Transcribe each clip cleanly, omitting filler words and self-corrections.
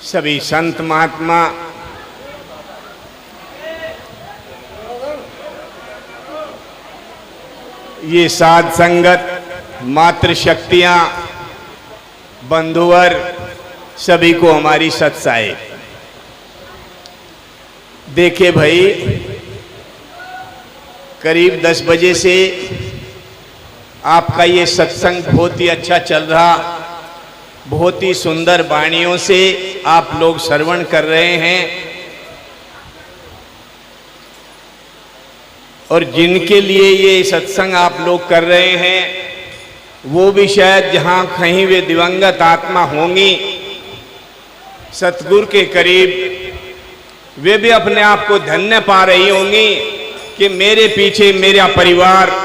सभी संत महात्मा, ये साध संगत, मातृशक्तियां, बंधुवर, सभी को हमारी सत्साई। देखे भाई, करीब 10 बजे से आपका ये सत्संग बहुत ही अच्छा चल रहा, बहुत ही सुंदर वाणियों से आप लोग श्रवण कर रहे हैं। और जिनके लिए ये सत्संग आप लोग कर रहे हैं, वो भी शायद जहां कहीं वे दिवंगत आत्मा होंगी सतगुरु के करीब, वे भी अपने आप को धन्य पा रही होंगी कि मेरे पीछे मेरा परिवार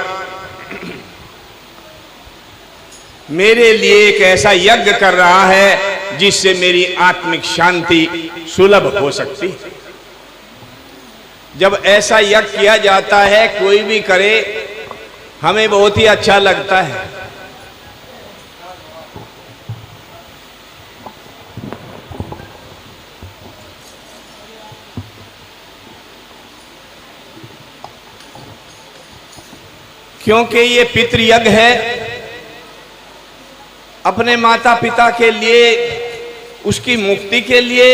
मेरे लिए एक ऐसा यज्ञ कर रहा है जिससे मेरी आत्मिक शांति सुलभ हो सकती है। जब ऐसा यज्ञ किया जाता है, कोई भी करे, हमें बहुत ही अच्छा लगता है। क्योंकि ये पितृयज्ञ है, अपने माता पिता के लिए, उसकी मुक्ति के लिए,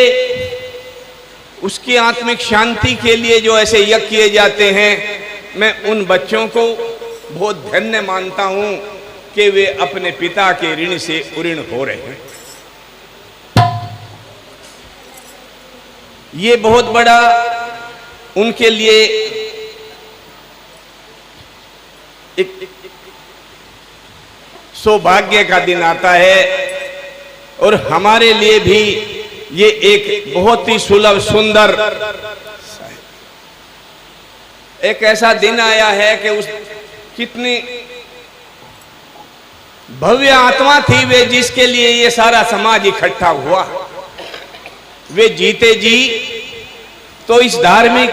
उसकी आत्मिक शांति के लिए जो ऐसे यज्ञ किए जाते हैं, मैं उन बच्चों को बहुत धन्य मानता हूं कि वे अपने पिता के ऋण से उऋण हो रहे हैं। ये बहुत बड़ा उनके लिए एक सौभाग्य का दिन आता है, और हमारे लिए भी ये एक बहुत ही सुलभ सुंदर एक ऐसा दिन आया है कि उस कितनी भव्य आत्मा थी वे, जिसके लिए ये सारा समाज इकट्ठा हुआ। वे जीते जी तो इस धार्मिक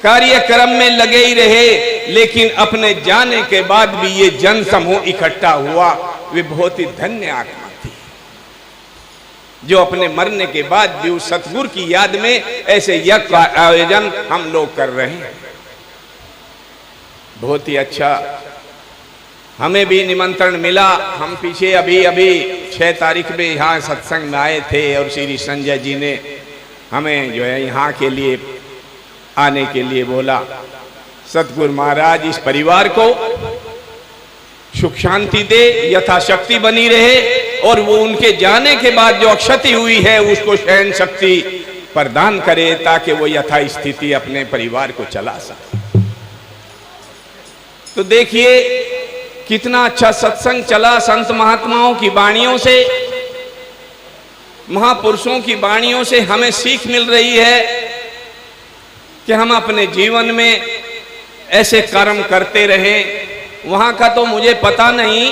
कार्यक्रम में लगे ही रहे, लेकिन अपने जाने के बाद भी ये जन समूह इकट्ठा हुआ। वे बहुत ही धन्य आत्मा थी जो अपने मरने के बाद भी उस सतगुरु की याद में ऐसे यज्ञ का आयोजन हम लोग कर रहे हैं। बहुत ही अच्छा। हमें भी निमंत्रण मिला। हम पीछे अभी 6 तारीख में यहाँ सत्संग में आए थे, और श्री संजय जी ने हमें जो है यहाँ के लिए आने के लिए बोला। सतगुरु महाराज इस परिवार को सुख शांति दे, यथाशक्ति बनी रहे, और वो उनके जाने के बाद जो अक्षति हुई है उसको सहन शक्ति प्रदान करे, ताकि वो यथा स्थिति अपने परिवार को चला सके। तो देखिए कितना अच्छा सत्संग चला। संत महात्माओं की वाणियों से, महापुरुषों की वाणियों से हमें सीख मिल रही है कि हम अपने जीवन में ऐसे कर्म करते रहें। वहां का तो मुझे पता नहीं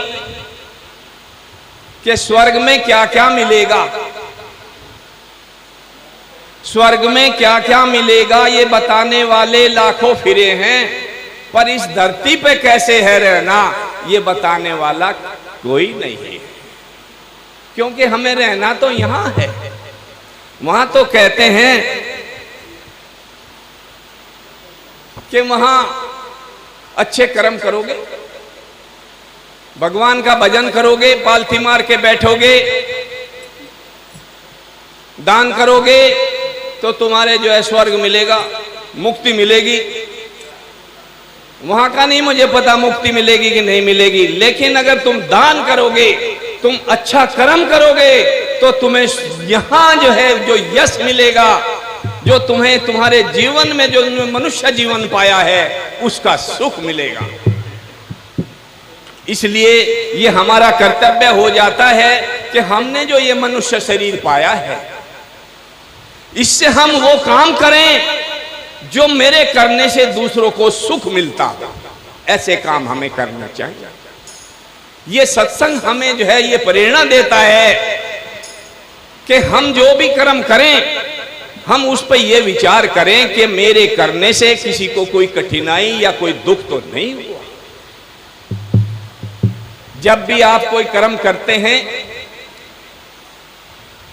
कि स्वर्ग में क्या क्या मिलेगा, स्वर्ग में क्या क्या मिलेगा ये बताने वाले लाखों फिरे हैं, पर इस धरती पे कैसे है रहना ये बताने वाला कोई नहीं है। क्योंकि हमें रहना तो यहां है। वहां तो कहते हैं कि वहां अच्छे कर्म करोगे, भगवान का भजन करोगे, पालथी मार के बैठोगे, दान करोगे, तो तुम्हारे जो है स्वर्ग मिलेगा, मुक्ति मिलेगी। वहां का नहीं मुझे पता मुक्ति मिलेगी कि नहीं मिलेगी, लेकिन अगर तुम दान करोगे, तुम अच्छा कर्म करोगे, तो तुम्हें यहां जो है जो यश मिलेगा, जो तुम्हें तुम्हारे जीवन में जो मनुष्य जीवन पाया है उसका सुख मिलेगा। इसलिए ये हमारा कर्तव्य हो जाता है कि हमने जो ये मनुष्य शरीर पाया है, इससे हम वो काम करें जो मेरे करने से दूसरों को सुख मिलता हो। ऐसे काम हमें करना चाहिए। ये सत्संग हमें जो है ये प्रेरणा देता है कि हम जो भी कर्म करें, हम उस पर यह विचार करें कि मेरे करने से किसी को कोई कठिनाई या कोई दुख तो नहीं हुआ। जब भी आप कोई कर्म करते हैं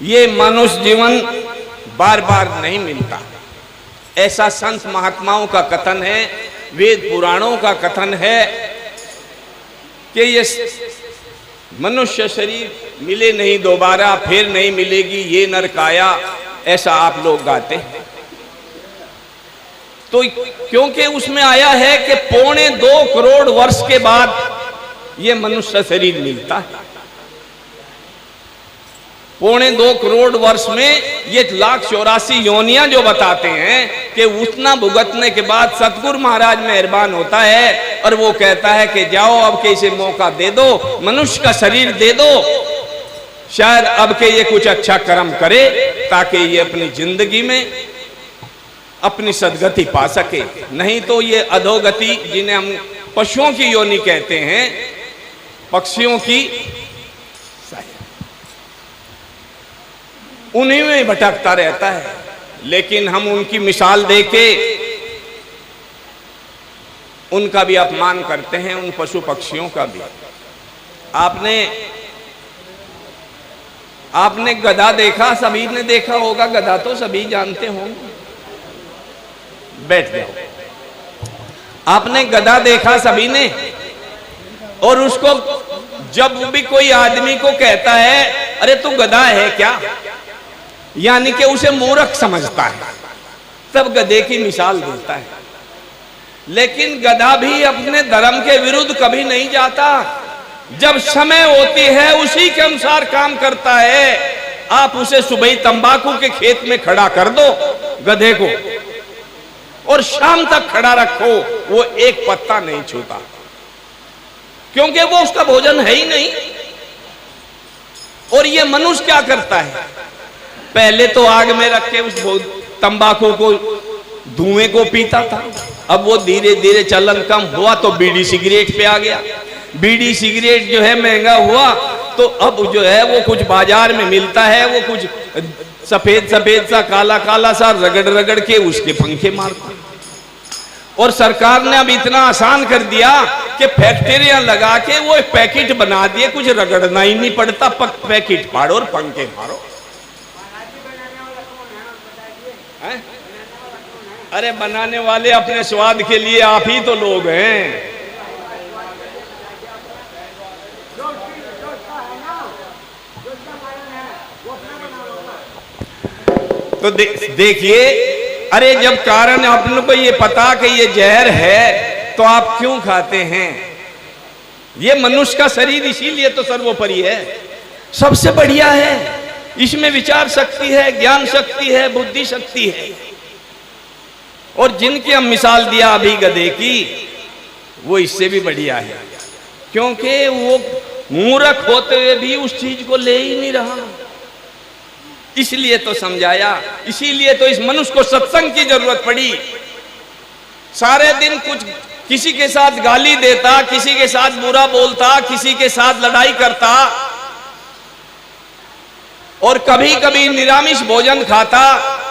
ये मनुष्य जीवन बार बार नहीं मिलता। ऐसा संत महात्माओं का कथन है, वेद पुराणों का कथन है कि ये मनुष्य शरीर मिले नहीं दोबारा, फिर नहीं मिलेगी ये नरकाया, ऐसा आप लोग गाते हैं। तो क्योंकि उसमें आया है कि 2.25 करोड़ वर्ष के बाद ये मनुष्य शरीर मिलता है। 2.25 करोड़ वर्ष में ये 1,84,000 योनियां जो बताते हैं कि उतना भुगतने के बाद सतगुरु महाराज मेहरबान होता है और वो कहता है कि जाओ अब के इसे मौका दे दो, मनुष्य का शरीर दे दो, शायद अब के ये कुछ अच्छा कर्म करे ताकि ये अपनी जिंदगी में अपनी सदगति पा सके। नहीं तो ये अधोगति, जिन्हें हम पशुओं की योनि कहते हैं, पक्षियों की, उन्हीं में भटकता रहता है। लेकिन हम उनकी मिसाल देके उनका भी अपमान करते हैं, उन पशु पक्षियों का भी। आपने गधा देखा, सभी ने देखा होगा, गधा तो सभी जानते होंगे। बैठ जाओ। आपने गधा देखा सभी ने, और उसको जब भी कोई आदमी को कहता है अरे तू गधा है क्या, यानी कि उसे मूर्ख समझता है, तब गधे की मिसाल देता है। लेकिन गधा भी अपने धर्म के विरुद्ध कभी नहीं जाता। जब समय होती है उसी के अनुसार काम करता है। आप उसे सुबह तंबाकू के खेत में खड़ा कर दो गधे को, और शाम तक खड़ा रखो, वो एक पत्ता नहीं छूता, क्योंकि वो उसका भोजन है ही नहीं। और ये मनुष्य क्या करता है, पहले तो आग में रख के उस तंबाकू को, धुएं को पीता था। अब वो धीरे धीरे चलन कम हुआ तो बीड़ी सिगरेट पे आ गया। बीड़ी सिगरेट जो है महंगा हुआ तो अब जो है वो कुछ बाजार में मिलता है, वो कुछ सफेद सफेद सा, काला काला सा रगड़ रगड़ के उसके पंखे मारता। और सरकार ने अब इतना आसान कर दिया कि फैक्ट्रियां लगा के वो पैकेट बना दिए, कुछ रगड़ना ही नहीं पड़ता, पैकेट फाड़ो और पंखे मारो। अरे बनाने वाले अपने स्वाद के लिए आप ही तो लोग हैं। तो देखिए, अरे जब कारण अपने को ये पता कि ये जहर है तो आप क्यों खाते हैं। ये मनुष्य का शरीर इसीलिए तो सर्वोपरि है, सबसे बढ़िया है। इसमें विचार शक्ति है, ज्ञान शक्ति है, बुद्धि शक्ति है। और जिनकी हम मिसाल दिया अभी गधे की, वो इससे भी बढ़िया है, क्योंकि वो मूर्ख होते हुए भी उस चीज को ले ही नहीं रहा। इसलिए तो समझाया, इसीलिए तो इस मनुष्य को सत्संग की जरूरत पड़ी। सारे दिन कुछ किसी के साथ गाली देता, किसी के साथ बुरा बोलता, किसी के साथ लड़ाई करता, और कभी कभी निरामिष भोजन खाता,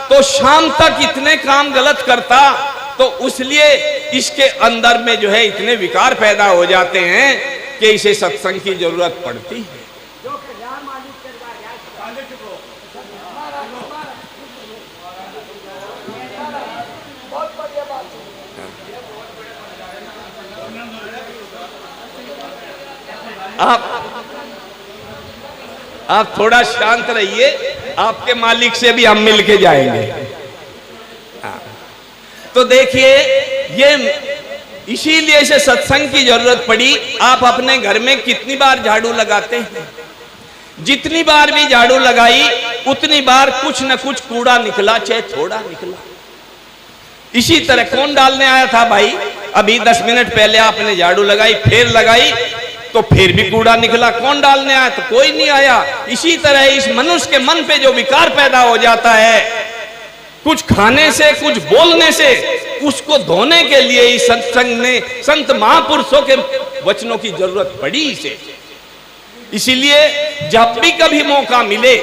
तो शाम तक इतने काम गलत करता, तो इसलिए इसके अंदर में जो है इतने विकार पैदा हो जाते हैं कि इसे सत्संग की जरूरत पड़ती है। आप थोड़ा शांत रहिए, आपके मालिक से भी हम मिल के जाएंगे। तो देखिए, ये इसीलिए इसे सत्संग की जरूरत पड़ी। आप अपने घर में कितनी बार झाड़ू लगाते हैं? जितनी बार भी झाड़ू लगाई उतनी बार कुछ न कुछ कूड़ा निकला, चाहे थोड़ा निकला। इसी तरह कौन डालने आया था भाई? अभी 10 मिनट पहले आपने झाड़ू लगाई, फिर लगाई तो फिर भी कूड़ा निकला। कौन डालने आया? तो कोई नहीं आया। इसी तरह इस मनुष्य के मन पे जो विकार पैदा हो जाता है, कुछ खाने से, कुछ बोलने से, उसको धोने के लिए इस सत्संग ने, संत महापुरुषों के वचनों की जरूरत पड़ी इसे। इसीलिए जब भी कभी मौका मिले,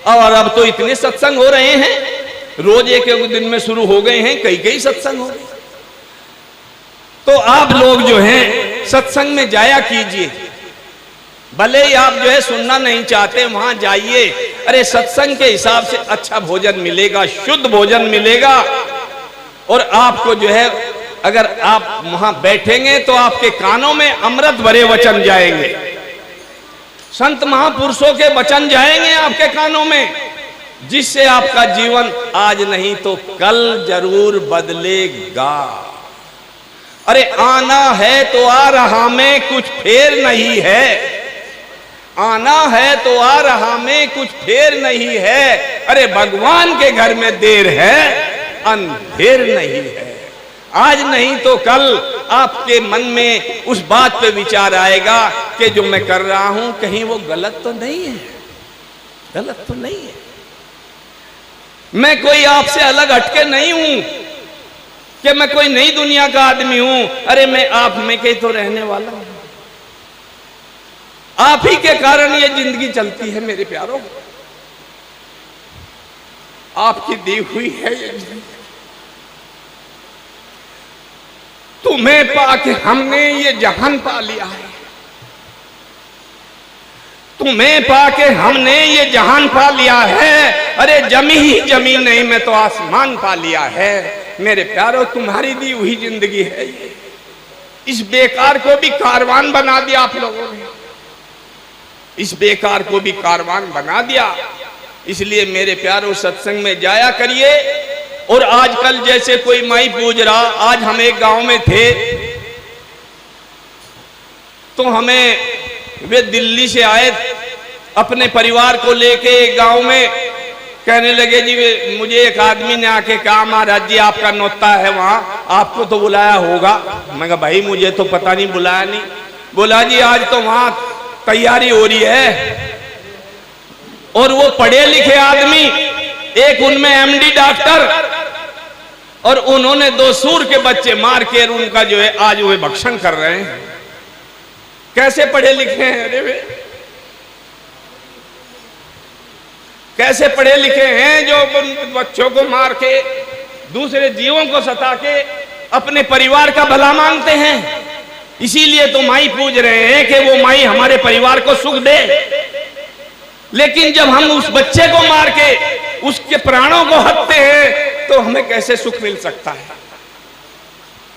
और अब तो इतने सत्संग हो रहे हैं, रोज एक दिन में शुरू हो गए हैं, कई कई सत्संग हो गए, तो आप लोग जो हैं सत्संग में जाया कीजिए। भले ही आप जो है सुनना नहीं चाहते, वहां जाइए। अरे सत्संग के हिसाब से अच्छा भोजन मिलेगा, शुद्ध भोजन मिलेगा। और आपको जो है, अगर आप वहां बैठेंगे तो आपके कानों में अमृत भरे वचन जाएंगे, संत महापुरुषों के वचन जाएंगे आपके कानों में, जिससे आपका जीवन आज नहीं तो कल जरूर बदलेगा। अरे आना है तो आ रहा में कुछ फेर नहीं है, आना है तो आ रहा में कुछ फेर नहीं है। अरे भगवान के घर में देर है, अंधेर नहीं है। आज नहीं तो कल आपके मन में उस बात पे विचार आएगा कि जो मैं कर रहा हूं कहीं वो गलत तो नहीं है, गलत तो नहीं है। मैं कोई आपसे अलग हटके नहीं हूं कि मैं कोई नई दुनिया का आदमी हूं। अरे मैं आप में के तो रहने वाला हूं, आप ही के कारण ये जिंदगी चलती है मेरे प्यारों, आपकी दी हुई है ये जिंदगी। तुम्हें पाके हमने ये जहान पा लिया है, तुम्हें पाके हमने ये जहान पा लिया है। अरे जमी ही जमी नहीं, मैं तो आसमान पा लिया है। मेरे प्यारों, तुम्हारी दी हुई जिंदगी है ये, इस बेकार को भी कारवान बना दिया आप लोगों ने, इस बेकार को भी कारवान बना दिया। इसलिए मेरे प्यारों, सत्संग में जाया करिए। और आजकल जैसे कोई माई पूज रहा, आज हम एक गांव में थे तो हमें वे दिल्ली से आए अपने परिवार को लेके गांव में, कहने लगे जी मुझे एक आदमी ने आके कहा महाराज जी आपका नौता है वहां, आपको तो बुलाया होगा। मैं कहा भाई मुझे तो पता नहीं, बुलाया नहीं। बोला जी आज तो वहां तैयारी हो रही है। और वो पढ़े लिखे आदमी, एक उनमें एमडी डॉक्टर, और उन्होंने 2 सूर के बच्चे मार के उनका जो है आज वे भक्षण कर रहे हैं। कैसे पढ़े लिखे हैं, अरे वे कैसे पढ़े लिखे हैं जो बच्चों को मार के, दूसरे जीवों को सता के अपने परिवार का भला मांगते हैं। इसीलिए तो माई पूज रहे हैं कि वो माई हमारे परिवार को सुख दे। लेकिन जब हम उस बच्चे को मार के उसके प्राणों को हत्ते हैं तो हमें कैसे सुख मिल सकता है।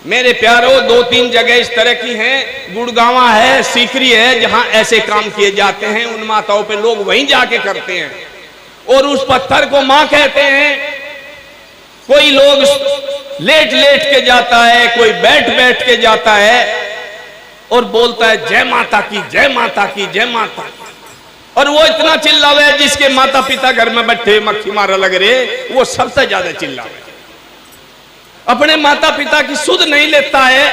मेरे प्यारों, 2-3 जगह इस तरह की हैं, गुड़गांवा है, सीकरी है, जहां ऐसे काम किए जाते हैं। उन माताओं पे लोग वहीं जाके करते हैं और उस पत्थर को मां कहते हैं। कोई लोग लेट लेट के जाता है, कोई बैठ बैठ के जाता है और बोलता है जय माता की, जय माता की, जय माता की। और वो इतना चिल्लावे, जिसके माता पिता घर में बैठे मक्खी मारा लग रहे, वो सबसे ज्यादा चिल्लावे। अपने माता पिता की सुध नहीं लेता है,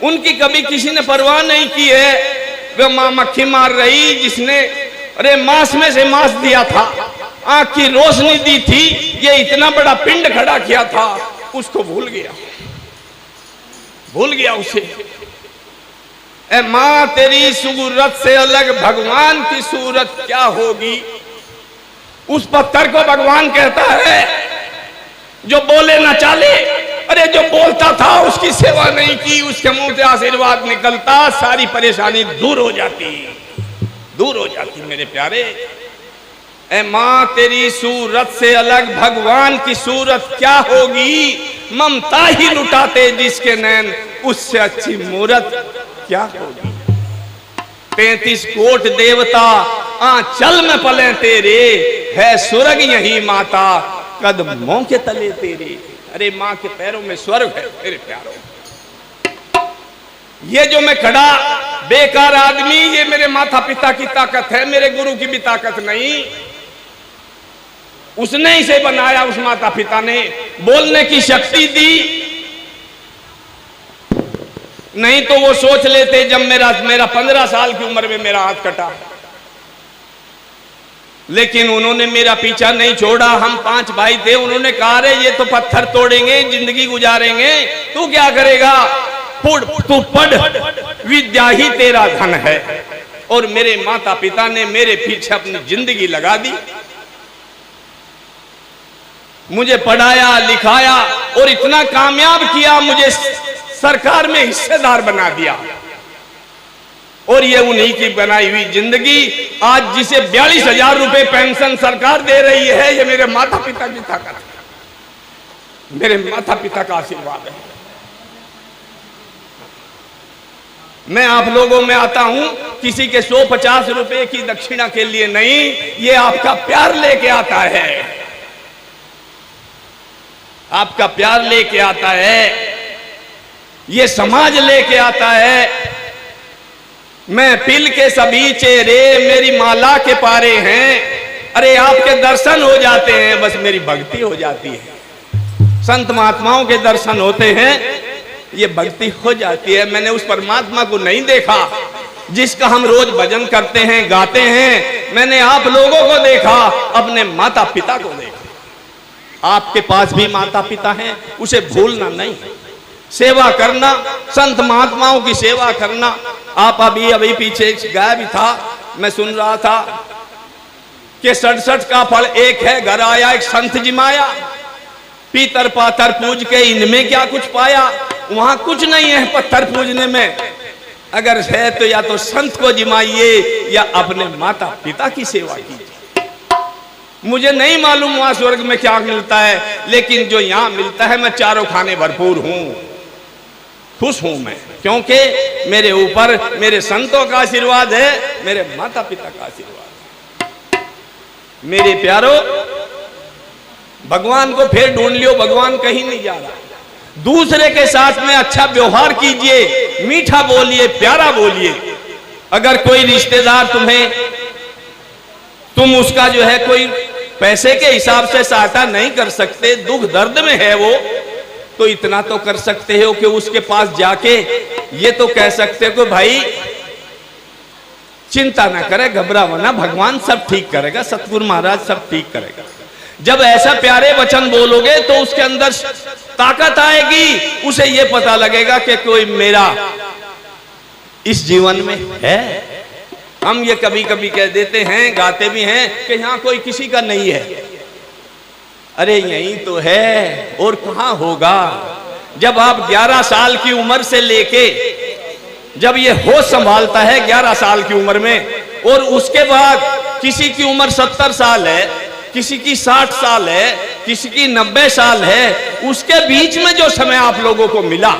उनकी कभी किसी ने परवाह नहीं की है। वो मां मक्खी मार रही जिसने अरे मांस में से मांस दिया था, आंख की रोशनी दी थी, ये इतना बड़ा पिंड खड़ा किया था, उसको भूल गया उसे। ए मां तेरी सूरत से अलग भगवान की सूरत क्या होगी। उस पत्थर को भगवान कहता है जो बोले ना चाले। अरे जो बोलता था उसकी सेवा नहीं की, उसके मुंह से आशीर्वाद निकलता, सारी परेशानी दूर हो जाती मेरे प्यारे। ए मां तेरी सूरत से अलग भगवान की सूरत क्या होगी। ममता ही लुटाते जिसके नैन, उससे अच्छी मूरत क्या होगी। 33 कोट देवता आंचल में पले तेरे, है स्वर्ग यही माता कदमों के तले तेरे। अरे मां के पैरों में स्वर्ग है मेरे प्यारों। ये जो मैं खड़ा बेकार आदमी, ये मेरे माता पिता की ताकत है, मेरे गुरु की भी ताकत नहीं। उसने इसे बनाया, उस माता पिता ने बोलने की शक्ति दी। नहीं तो वो सोच लेते जब मेरा 15 साल की उम्र में मेरा हाथ कटा, लेकिन उन्होंने मेरा पीछा नहीं छोड़ा। हम 5 भाई थे, उन्होंने कहा रे ये तो पत्थर तोड़ेंगे, जिंदगी गुजारेंगे, तू क्या करेगा, तू पढ़, विद्या ही तेरा धन है। और मेरे माता पिता ने मेरे पीछे अपनी जिंदगी लगा दी, मुझे पढ़ाया लिखाया और इतना कामयाब किया, मुझे सरकार में हिस्सेदार बना दिया। और ये उन्हीं की बनाई हुई जिंदगी। आज जिसे 42,000 रुपए पेंशन सरकार दे रही है, ये मेरे माता पिता की ताकत है, मेरे माता पिता का आशीर्वाद है। मैं आप लोगों में आता हूं किसी के 150 रुपए की दक्षिणा के लिए नहीं, ये आपका प्यार लेके आता है, आपका प्यार लेके आता है, ये समाज लेके आता है। मैं पिल के सभी चेहरे मेरी माला के पारे हैं, अरे आपके दर्शन हो जाते हैं, बस मेरी भक्ति हो जाती है। संत महात्माओं के दर्शन होते हैं, ये भक्ति हो जाती है। मैंने उस परमात्मा को नहीं देखा जिसका हम रोज भजन करते हैं, गाते हैं। मैंने आप लोगों को देखा, अपने माता पिता को देखा। आपके पास भी माता पिता हैं, उसे भूलना नहीं, सेवा करना, संत महात्माओं की सेवा करना। आप अभी पीछे गाया भी था, मैं सुन रहा था कि 67 का फल एक है, घर आया एक संत जिमाया, पीतर पाथर पूज के इनमें क्या कुछ पाया। वहां कुछ नहीं है पत्थर पूजने में, अगर है तो या तो संत को जिमाइए या अपने माता पिता की सेवा कीजिए। मुझे नहीं मालूम वहां स्वर्ग में क्या मिलता है, लेकिन जो यहां मिलता है, मैं चारों खाने भरपूर हूं, खुश हूं मैं, क्योंकि मेरे ऊपर मेरे संतों का आशीर्वाद है, मेरे माता पिता का आशीर्वाद है। मेरे प्यारो, भगवान को फिर ढूंढ लियो, भगवान कहीं नहीं जा रहा। दूसरे के साथ में अच्छा व्यवहार कीजिए, मीठा बोलिए, प्यारा बोलिए। अगर कोई रिश्तेदार तुम उसका जो है कोई पैसे के हिसाब से सहायता नहीं कर सकते, दुख दर्द में है वो, तो इतना तो कर सकते हो कि उसके पास जाके ये तो कह सकते हो कि भाई चिंता ना करे, घबराओ ना, भगवान सब ठीक करेगा, सतगुरु महाराज सब ठीक करेगा। जब ऐसा प्यारे वचन बोलोगे तो उसके अंदर ताकत आएगी, उसे ये पता लगेगा कि कोई मेरा इस जीवन में है। हम ये कभी कभी कह देते हैं, गाते भी हैं कि यहां कोई किसी का नहीं है। अरे यही तो है, और कहां होगा। जब आप 11 साल की उम्र से लेके जब ये होश संभालता है 11 साल की उम्र में, और उसके बाद किसी की उम्र 70 साल है, किसी की 60 साल है, किसी की 90 साल है, उसके बीच में जो समय आप लोगों को मिला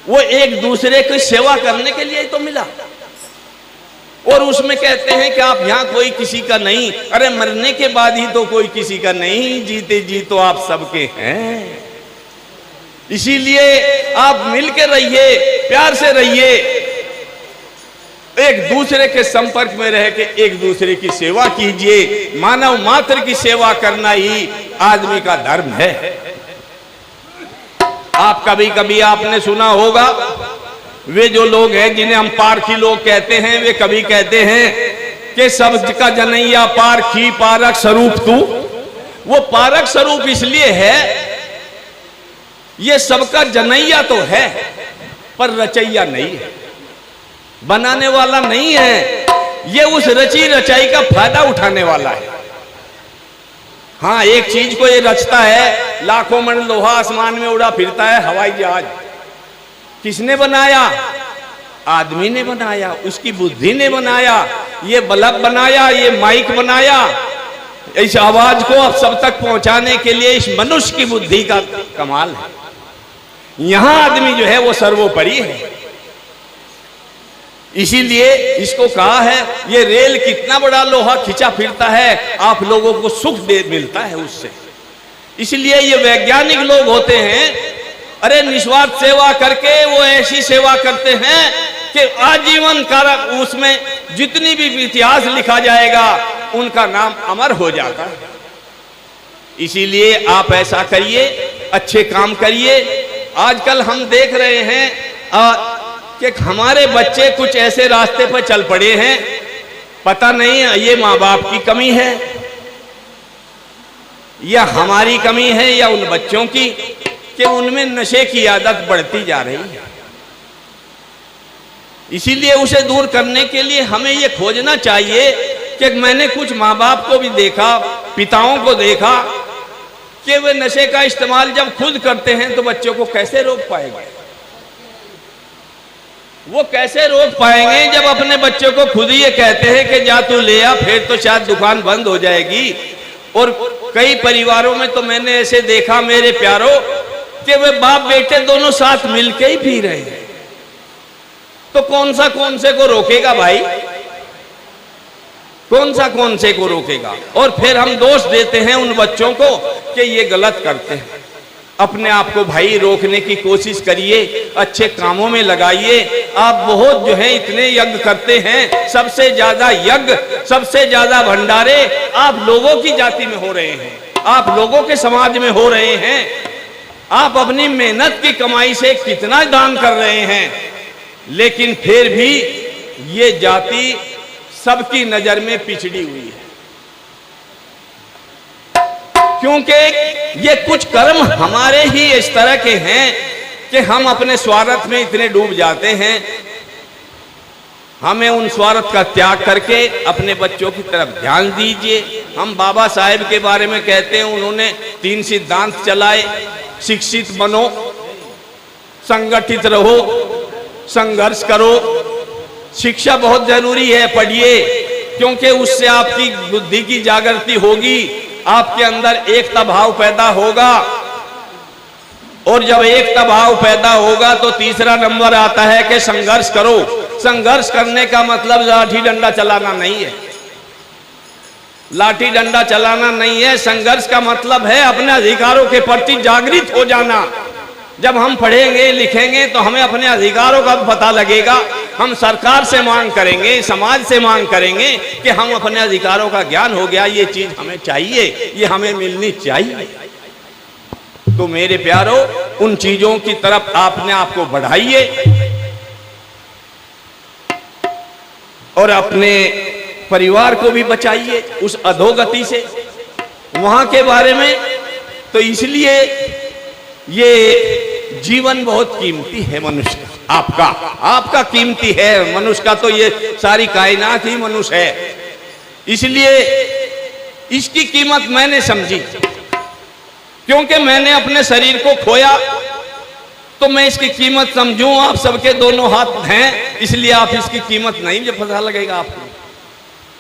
वो एक दूसरे की सेवा करने के लिए ही तो मिला। और उसमें कहते हैं कि आप यहां कोई किसी का नहीं। अरे मरने के बाद ही तो कोई किसी का नहीं, जीते जी तो आप सबके हैं। इसीलिए आप मिलकर रहिए, प्यार से रहिए, एक दूसरे के संपर्क में रह के एक दूसरे की सेवा कीजिए। मानव मात्र की सेवा करना ही आदमी का धर्म है। आप कभी कभी आपने सुना होगा, वे जो लोग हैं जिन्हें हम पारखी लोग कहते हैं, वे कभी कहते हैं कि सबका जनैया पारखी पारक स्वरूप तू। वो पारक स्वरूप इसलिए है, ये सबका जनैया तो है पर रचैया नहीं है, बनाने वाला नहीं है। ये उस रची रचाई का फायदा उठाने वाला है। हाँ, एक चीज को ये रचता है, लाखों मन लोहा आसमान में उड़ा फिरता है, हवाई जहाज किसने बनाया? आदमी ने बनाया, उसकी बुद्धि ने बनाया। ये बल्ब बनाया, ये माइक बनाया, इस आवाज को अब सब तक पहुंचाने के लिए इस मनुष्य की बुद्धि का कमाल है। यहां आदमी जो है वो सर्वोपरि है। इसीलिए इसको कहा है, ये रेल कितना बड़ा लोहा खिंचा फिरता है, आप लोगों को सुख दे मिलता है उससे। इसलिए ये वैज्ञानिक लोग होते हैं, अरे निस्वार्थ सेवा करके वो ऐसी सेवा करते हैं कि आजीवन कारक उसमें जितनी भी इतिहास लिखा जाएगा उनका नाम अमर हो जाता है। इसीलिए आप ऐसा करिए, अच्छे काम करिए। आजकल हम देख रहे हैं कि हमारे बच्चे कुछ ऐसे रास्ते पर चल पड़े हैं, पता नहीं ये माँ बाप की कमी है या हमारी कमी है या उन बच्चों की, कि उनमें नशे की आदत बढ़ती जा रही है। इसीलिए उसे दूर करने के लिए हमें ये खोजना चाहिए कि मैंने कुछ माँ बाप को भी देखा, पिताओं को देखा कि वे नशे का इस्तेमाल जब खुद करते हैं तो बच्चों को कैसे रोक पाएंगे। वो कैसे रोक पाएंगे जब अपने बच्चों को खुद ही ये कहते हैं कि जा तू ले आ, फिर तो शायद दुकान बंद हो जाएगी। और कई परिवारों में तो मैंने ऐसे देखा मेरे प्यारों कि वे बाप बेटे दोनों साथ मिलके ही पी रहे हैं, तो कौन से को रोकेगा भाई? कौन से को रोकेगा? और फिर हम दोष देते हैं उन बच्चों को कि ये गलत करते हैं। अपने आप को भाई रोकने की कोशिश करिए, अच्छे कामों में लगाइए। आप बहुत जो है इतने यज्ञ करते हैं, सबसे ज्यादा यज्ञ, सबसे ज्यादा भंडारे आप लोगों की जाति में हो रहे हैं, आप लोगों के समाज में हो रहे हैं। आप अपनी मेहनत की कमाई से कितना दान कर रहे हैं, लेकिन फिर भी ये जाति सबकी नजर में पिछड़ी हुई है, क्योंकि ये कुछ कर्म हमारे ही इस तरह के हैं कि हम अपने स्वार्थ में इतने डूब जाते हैं। हमें उन स्वार्थ का त्याग करके अपने बच्चों की तरफ ध्यान दीजिए। हम बाबा साहेब के बारे में कहते हैं, उन्होंने 3 सिद्धांत चलाए। शिक्षित बनो, संगठित रहो, संघर्ष करो। शिक्षा बहुत जरूरी है, पढ़िए, क्योंकि उससे आपकी बुद्धि की जागृति होगी, आपके अंदर एकता भाव पैदा होगा। और जब एकता भाव पैदा होगा तो तीसरा नंबर आता है कि संघर्ष करो। संघर्ष करने का मतलब लाठी डंडा चलाना नहीं है, लाठी डंडा चलाना नहीं है। संघर्ष का मतलब है अपने अधिकारों के प्रति जागृत हो जाना। जब हम पढ़ेंगे लिखेंगे तो हमें अपने अधिकारों का पता लगेगा। हम सरकार से मांग करेंगे, समाज से मांग करेंगे कि हम अपने अधिकारों का ज्ञान हो गया, ये चीज हमें चाहिए, ये हमें मिलनी चाहिए। तो मेरे प्यारों, उन चीजों की तरफ आपने आपको बढ़ाइए और अपने परिवार को भी बचाइए उस अधोगति से। वहां के बारे में तो इसलिए ये जीवन बहुत कीमती है मनुष्य का, आपका कीमती है। मनुष्य का तो ये सारी कायनात ही मनुष्य है, इसलिए इसकी कीमत मैंने समझी। क्योंकि मैंने अपने शरीर को खोया तो मैं इसकी कीमत समझूं। आप सबके दोनों हाथ हैं, इसलिए आप इसकी कीमत नहीं जब पता लगेगा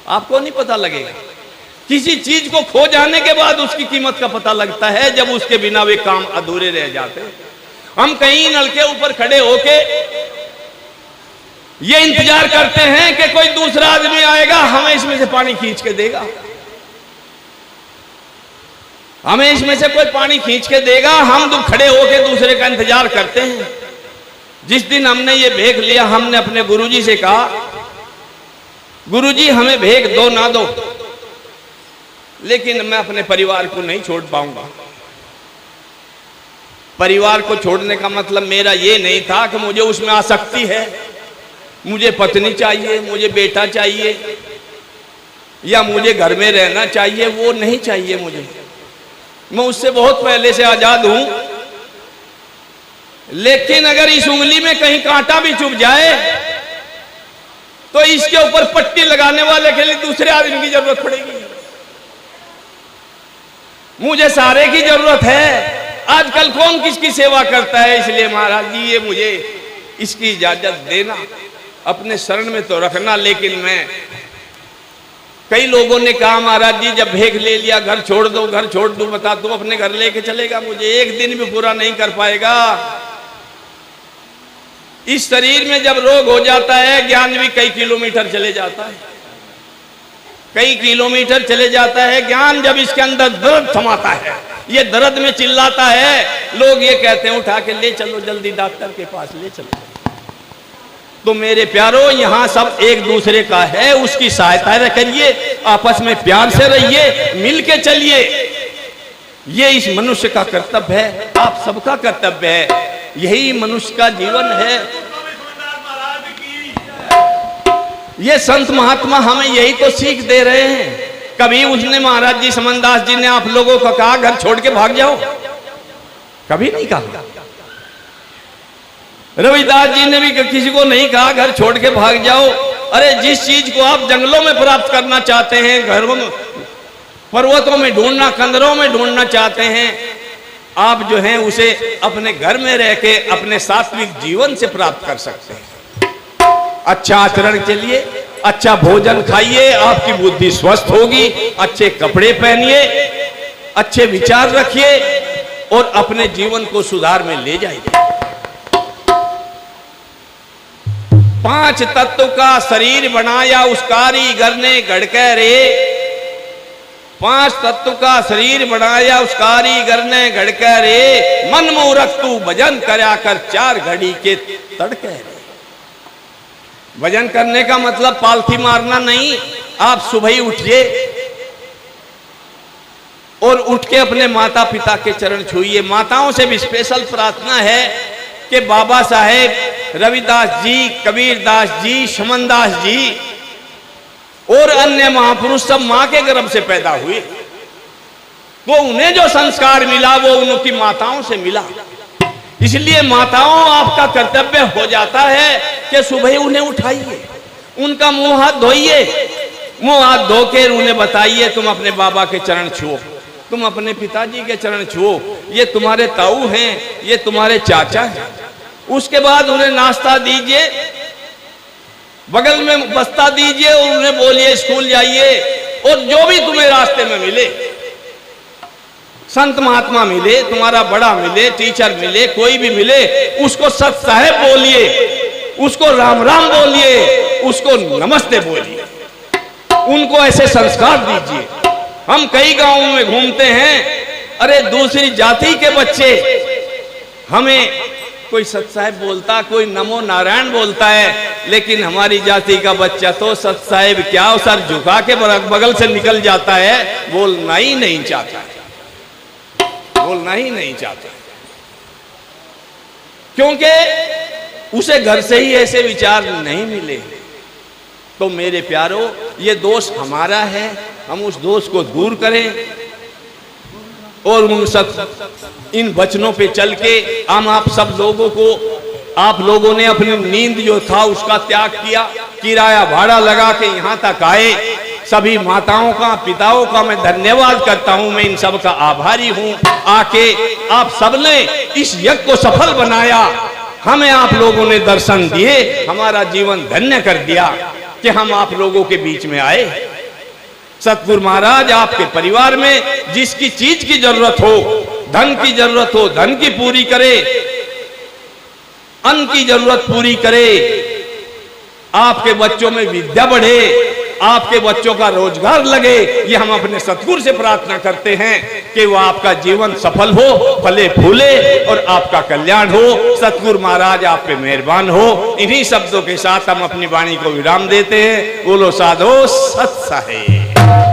आपको नहीं पता लगेगा। किसी चीज को खो जाने के बाद उसकी कीमत का पता लगता है, जब उसके बिना वे काम अधूरे रह जाते। हम कहीं नल के ऊपर खड़े होके ये इंतजार करते हैं कि कोई दूसरा आदमी आएगा, हमें इसमें से पानी खींच के देगा, हमें इसमें से कोई पानी खींच के देगा। हम तो खड़े होके दूसरे का इंतजार करते हैं। जिस दिन हमने ये भेख लिया, हमने अपने गुरुजी से कहा, गुरुजी हमें भेख दो ना दो, लेकिन मैं अपने परिवार को नहीं छोड़ पाऊंगा। परिवार को छोड़ने का मतलब मेरा ये नहीं था कि मुझे उसमें आसक्ति है, मुझे पत्नी चाहिए, मुझे बेटा चाहिए, या मुझे घर में रहना चाहिए, वो नहीं चाहिए मुझे। मैं उससे बहुत पहले से आजाद हूं। लेकिन अगर इस उंगली में कहीं कांटा भी चुभ जाए तो इसके ऊपर पट्टी लगाने वाले के लिए दूसरे आदमी की जरूरत पड़ेगी। मुझे सारे की जरूरत है। आजकल कौन किसकी सेवा करता है, इसलिए महाराज जी ये मुझे इसकी इजाजत देना, अपने शरण में तो रखना। लेकिन मैं, कई लोगों ने कहा महाराज जी जब भेख ले लिया घर छोड़ दो, घर छोड़ दो, बता तू अपने घर लेके चलेगा, मुझे एक दिन भी पूरा नहीं कर पाएगा। इस शरीर में जब रोग हो जाता है, ज्ञान भी कई किलोमीटर चले जाता है, कई किलोमीटर चले जाता है ज्ञान। जब इसके अंदर दर्द थमाता है, ये दर्द में चिल्लाता है, लोग ये कहते हैं उठा के ले चलो, जल्दी डॉक्टर के पास ले चलो। तो मेरे प्यारों, यहाँ सब एक दूसरे का है, उसकी सहायता करिए, आपस में प्यार से रहिए, मिल के चलिए। ये इस मनुष्य का कर्तव्य है, आप सबका कर्तव्य है, यही मनुष्य का जीवन है। ये संत महात्मा हमें यही तो सीख दे रहे हैं। कभी उसने महाराज जी समनदास जी ने आप लोगों को कहा घर छोड़ के भाग जाओ? कभी नहीं कहा। रविदास जी ने भी किसी को नहीं कहा घर छोड़ के भाग जाओ। अरे जिस चीज को आप जंगलों में प्राप्त करना चाहते हैं, घरों में, पर्वतों में ढूंढना, कंदरों में ढूंढना चाहते हैं, आप जो हैं उसे अपने घर में रह के अपने सात्विक जीवन से प्राप्त कर सकते हैं। अच्छा आचरण चलिए, अच्छा भोजन खाइए, आपकी बुद्धि स्वस्थ होगी, अच्छे कपड़े पहनिए, अच्छे विचार रखिए और अपने जीवन को सुधार में ले जाइए। 5 तत्व का शरीर बनाया उस कारीगर ने गढ़के रे। 5 तत्व का शरीर बनाया उस कारीगर ने गढ़के रे। मन मूरख तू भजन करया कर 4 घड़ी के तड़के रे। भजन करने का मतलब पालथी मारना नहीं। आप सुबह ही उठिए और उठ के अपने माता पिता के चरण छूइए। माताओं से भी स्पेशल प्रार्थना है कि बाबा साहेब रविदास जी, कबीरदास जी, शमनदास जी और अन्य महापुरुष सब मां के गर्भ से पैदा हुए, तो उन्हें जो संस्कार मिला वो उनकी माताओं से मिला। इसलिए माताओं, आपका कर्तव्य हो जाता है कि सुबह उन्हें उठाइए, उनका मुंह हाथ धोइए, मुंह हाथ धो के उन्हें बताइए तुम अपने बाबा के चरण छुओ, तुम अपने पिताजी के चरण छुओ, ये तुम्हारे ताऊ हैं, ये तुम्हारे चाचा हैं। उसके बाद उन्हें नाश्ता दीजिए, बगल में बस्ता दीजिए और उन्हें बोलिए स्कूल जाइए। और जो भी तुम्हें रास्ते में मिले, संत महात्मा मिले, तुम्हारा बड़ा मिले, टीचर मिले, कोई भी मिले, उसको सत साहेब बोलिए, उसको राम राम बोलिए, उसको नमस्ते बोलिए, उनको ऐसे संस्कार दीजिए। हम कई गांवों में घूमते हैं, अरे दूसरी जाति के बच्चे हमें कोई सत साहेब बोलता, कोई नमो नारायण बोलता है, लेकिन हमारी जाति का बच्चा तो सत साहेब क्या, सर झुका के बगल से निकल जाता है, बोलना ही नहीं चाहता, बोलना ही नहीं चाहता, क्योंकि उसे घर से ही ऐसे विचार नहीं मिले। तो मेरे प्यारो, ये दोष हमारा है, हम उस दोष को दूर करें और उन सब इन वचनों पे चल के हम आप सब लोगों को, आप लोगों ने अपनी नींद जो था उसका त्याग किया, किराया भाड़ा लगा के यहाँ तक आए। सभी माताओं का, पिताओं का मैं धन्यवाद करता हूं, मैं इन सब का आभारी हूं। आके आप सबने इस यज्ञ को सफल बनाया, हमें आप लोगों ने दर्शन दिए, हमारा जीवन धन्य कर दिया कि हम आप लोगों के बीच में आए। सतगुरु महाराज आपके परिवार में जिसकी चीज की जरूरत हो, धन की जरूरत हो, धन की पूरी करे, अन्न की जरूरत पूरी करे, आपके बच्चों में विद्या बढ़े, आपके बच्चों का रोजगार लगे, ये हम अपने सतगुरु से प्रार्थना करते हैं कि वो आपका जीवन सफल हो, फले फूले और आपका कल्याण हो। सतगुरु महाराज आप पे मेहरबान हो। इन्हीं शब्दों के साथ हम अपनी वाणी को विराम देते हैं। बोलो साधो सत साहेब।